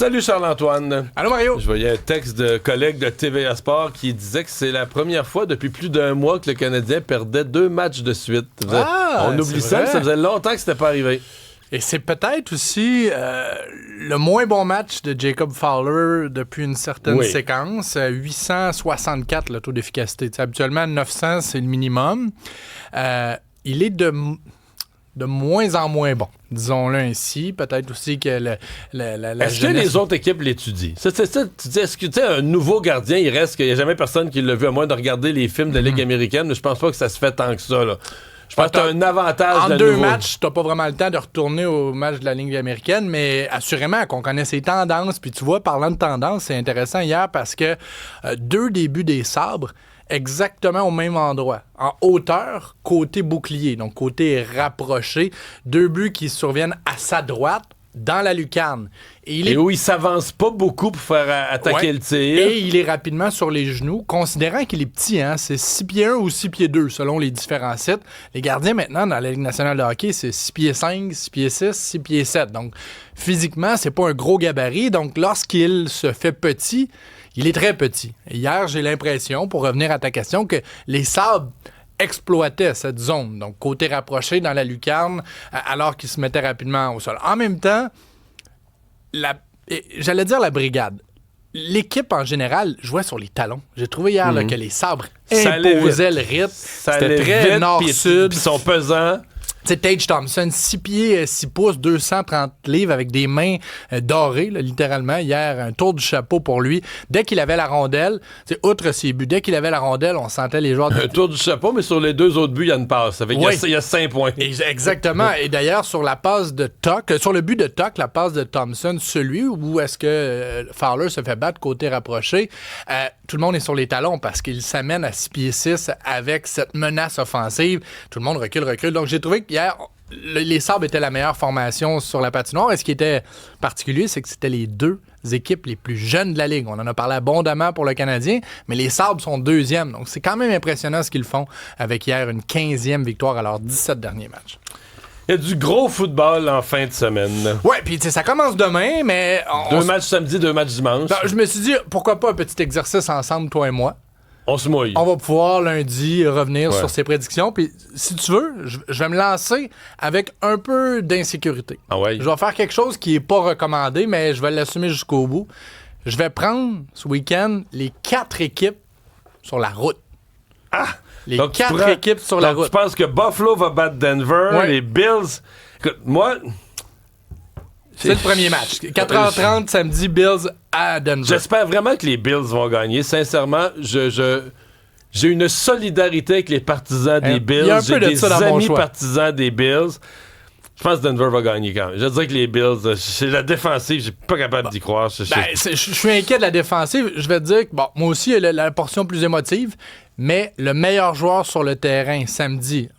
Salut Charles-Antoine. Allô Mario. Je voyais un texte de collègue de TVA Sport qui disait que c'est la première fois depuis plus d'un mois que le Canadien perdait 2 matchs de suite. On oublie ça faisait longtemps que c'était pas arrivé. Et c'est peut-être aussi le moins bon match de Jacob Fowler depuis une certaine séquence. 864 le taux d'efficacité. T'sais, habituellement, 900, c'est le minimum. Il est de moins en moins bon, disons-le ainsi. Peut-être aussi que Est-ce que les autres équipes l'étudient? Est-ce que un nouveau gardien, il reste qu'il n'y a jamais personne qui l'a vu, à moins de regarder les films de la Ligue américaine, mais je pense pas que ça se fait tant que ça, là. Je pense que t'as un avantage de en 2 nouveau. matchs, t'as pas vraiment le temps de retourner au match de la Ligue américaine, mais assurément qu'on connaît ses tendances. Puis tu vois, parlant de tendances, c'est intéressant hier parce que 2 débuts des Sabres, exactement au même endroit. En hauteur, côté bouclier, donc côté rapproché. 2 buts qui surviennent à sa droite, dans la lucarne. Et où il s'avance pas beaucoup pour faire attaquer le tir. Et il est rapidement sur les genoux, considérant qu'il est petit, hein, c'est 6 pieds 1 ou 6 pieds 2, selon les différents sites. Les gardiens, maintenant, dans la Ligue nationale de hockey, c'est 6 pieds 5, 6 pieds 6, 6 pieds 7. Donc, physiquement, c'est pas un gros gabarit. Donc, lorsqu'il se fait petit, il est très petit. Et hier, j'ai l'impression, pour revenir à ta question, que les Sabres exploitait cette zone, donc côté rapproché dans la lucarne, alors qu'il se mettait rapidement au sol. En même temps, j'allais dire la brigade. L'équipe, en général, jouait sur les talons. J'ai trouvé hier là, que les Sabres imposaient le rythme. C'était très nord-sud. Puis ils sont pesants. Tu sais, Tage Thompson, 6 pieds, 6 pouces, 230 livres avec des mains dorées, là, littéralement. Hier, un tour du chapeau pour lui. Dès qu'il avait la rondelle, outre ses buts, dès qu'il avait la rondelle, on sentait les joueurs... Un tour du chapeau, mais sur les 2 autres buts, il y a une passe. Il y a 5 points. Exactement. Et d'ailleurs, sur la passe de Tuck, sur le but de Tuck, la passe de Thompson, celui où est-ce que Fowler se fait battre côté rapproché, tout le monde est sur les talons parce qu'il s'amène à 6 pieds 6 avec cette menace offensive. Tout le monde recule. Donc, j'ai trouvé qu'hier, les Sabres étaient la meilleure formation sur la patinoire. Et ce qui était particulier, c'est que c'était les 2 équipes les plus jeunes de la Ligue. On en a parlé abondamment pour le Canadien, mais les Sabres sont 2e. Donc, c'est quand même impressionnant ce qu'ils font avec hier une 15e victoire à leurs 17 derniers matchs. Il y a du gros football en fin de semaine. Ouais, puis tu sais, ça commence demain, mais... 2 matchs samedi, 2 matchs dimanche. Ben, je me suis dit, pourquoi pas un petit exercice ensemble, toi et moi? On se mouille. On va pouvoir lundi revenir sur ses prédictions. Puis si tu veux, je vais me lancer avec un peu d'insécurité. Ah ouais? Je vais faire quelque chose qui n'est pas recommandé, mais je vais l'assumer jusqu'au bout. Je vais prendre ce week-end les 4 équipes sur la route. Ah! Les 4 équipes sur la route. Tu penses que Buffalo va battre Denver, les Bills... Écoute, moi... C'est le premier match. 4h30 samedi, Bills à Denver. J'espère vraiment que les Bills vont gagner. Sincèrement, j'ai une solidarité avec les partisans des Bills. J'ai des amis partisans des Bills. Je pense que Denver va gagner quand même. Je dirais que les Bills, c'est la défensive, je suis pas capable d'y croire. Je suis inquiet de la défensive. Je vais te dire que, bon, moi aussi, la portion plus émotive, mais le meilleur joueur sur le terrain samedi,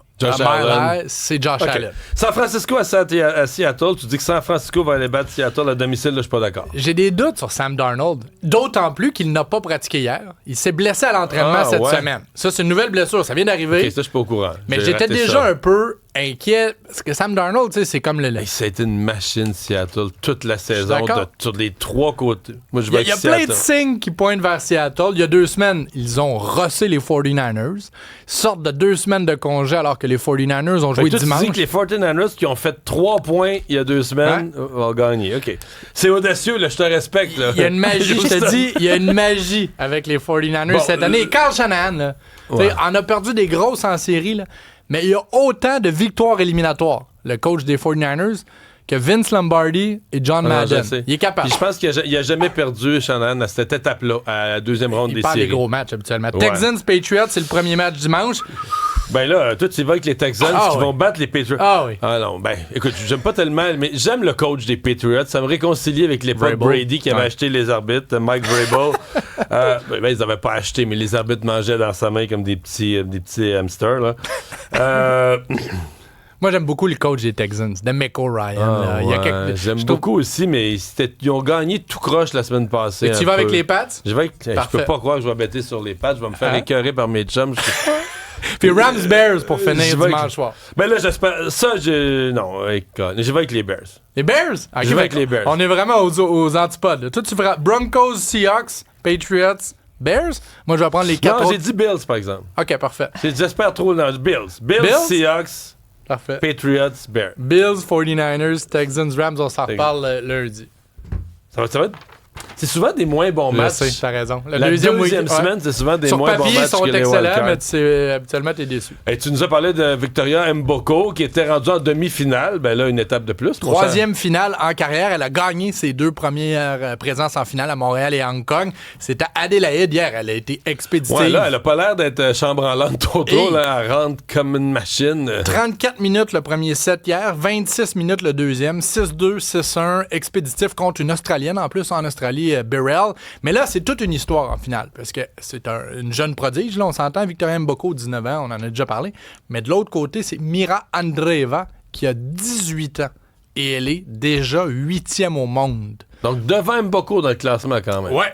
c'est Josh Allen. San Francisco à Seattle, tu dis que San Francisco va aller battre Seattle à domicile, là, je suis pas d'accord. J'ai des doutes sur Sam Darnold, d'autant plus qu'il n'a pas pratiqué hier. Il s'est blessé à l'entraînement cette semaine. Ça, c'est une nouvelle blessure, ça vient d'arriver. Ok, ça, je suis pas au courant. Mais j'étais déjà un peu inquiet, parce que Sam Darnold, tu sais, c'est comme le... Ça a été une machine, Seattle, toute la saison, sur les 3 côtés. Moi, il y a plein de signes qui pointent vers Seattle. Il y a 2 semaines, ils ont rossé les 49ers, sortent de 2 semaines de congé alors que les 49ers ont joué dimanche. Tu dis que les 49ers qui ont fait 3 points il y a 2 semaines vont gagner. OK. C'est audacieux, là, je te respecte. Là. Il y a une magie, je te dis, il y a une magie avec les 49ers cette année. Et Carl Shanahan, là, on a perdu des grosses en série, là, mais il y a autant de victoires éliminatoires, le coach des 49ers, que Vince Lombardi et John Madden. Il est capable. Puis je pense qu'il n'a jamais perdu, Shanahan, à cette étape-là, à la 2e ronde des séries. Il perd des gros matchs, habituellement. Texans-Patriots, c'est le premier match dimanche. Ben là, toi, tu vas avec les Texans qui vont battre les Patriots. Ah oui. Ah non, ben, écoute, j'aime pas tellement, mais j'aime le coach des Patriots. Ça me réconcilie avec l'époque Brady qui avait acheté les arbitres, Mike Vrabel. Ben, ils n'avaient pas acheté, mais les arbitres mangeaient dans sa main comme des petits hamsters, là. Moi, j'aime beaucoup le coach des Texans, D'Amico Ryan. J'aime beaucoup aussi, mais ils ont gagné tout croche la semaine passée. Et tu vas avec les Pats? Je peux pas croire que je vais bêter sur les Pats. Je vais me faire écœurer par mes chums. Puis Rams-Bears pour finir dimanche soir. Ben là, j'espère... Ça, non, je vais avec les Bears. Les Bears? Okay, je vais avec les Bears. On est vraiment aux antipodes. Là. Toi, tu feras Broncos, Seahawks, Patriots, Bears? Moi, je vais prendre les 4 Non, j'ai dit Bills, par exemple. OK, parfait. J'espère trop dans Bills, Seahawks, parfait. Patriots, Bears. Bills, 49ers, Texans, Rams, on s'en reparle lundi. Ça va être... C'est souvent des moins bons matchs. Je sais, t'as raison. La deuxième semaine, c'est souvent des moins bons matchs. Sur papier, ils sont excellents, mais habituellement, t'es déçu. Et tu nous as parlé de Victoria Mboko, qui était rendue en demi-finale. Ben là, une étape de plus. Troisième finale en carrière. Elle a gagné ses 2 premières présences en finale à Montréal et à Hong Kong. C'était à Adélaïde hier. Elle a été expéditive. Ouais, là, elle a pas l'air d'être chambranlante trop. Là, elle rentre comme une machine. 34 minutes le premier set hier, 26 minutes le deuxième, 6-2, 6-1, expéditif contre une Australienne en plus en Australie, Burrell. Mais là, c'est toute une histoire en finale, parce que c'est une jeune prodige. Là, on s'entend, Victoria Mboko, 19 ans, on en a déjà parlé. Mais de l'autre côté, c'est Mira Andreeva, qui a 18 ans. Et elle est déjà 8e au monde. Donc, devant Mboko dans le classement, quand même. Ouais,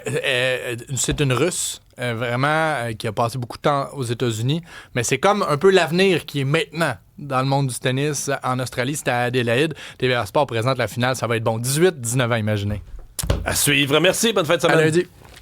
c'est une Russe, vraiment, qui a passé beaucoup de temps aux États-Unis. Mais c'est comme un peu l'avenir qui est maintenant dans le monde du tennis en Australie. C'était à Adélaïde. TVA Sport présente la finale. Ça va être bon. 18-19 ans, imaginez. À suivre. Merci. Bonne fin de semaine. À lundi.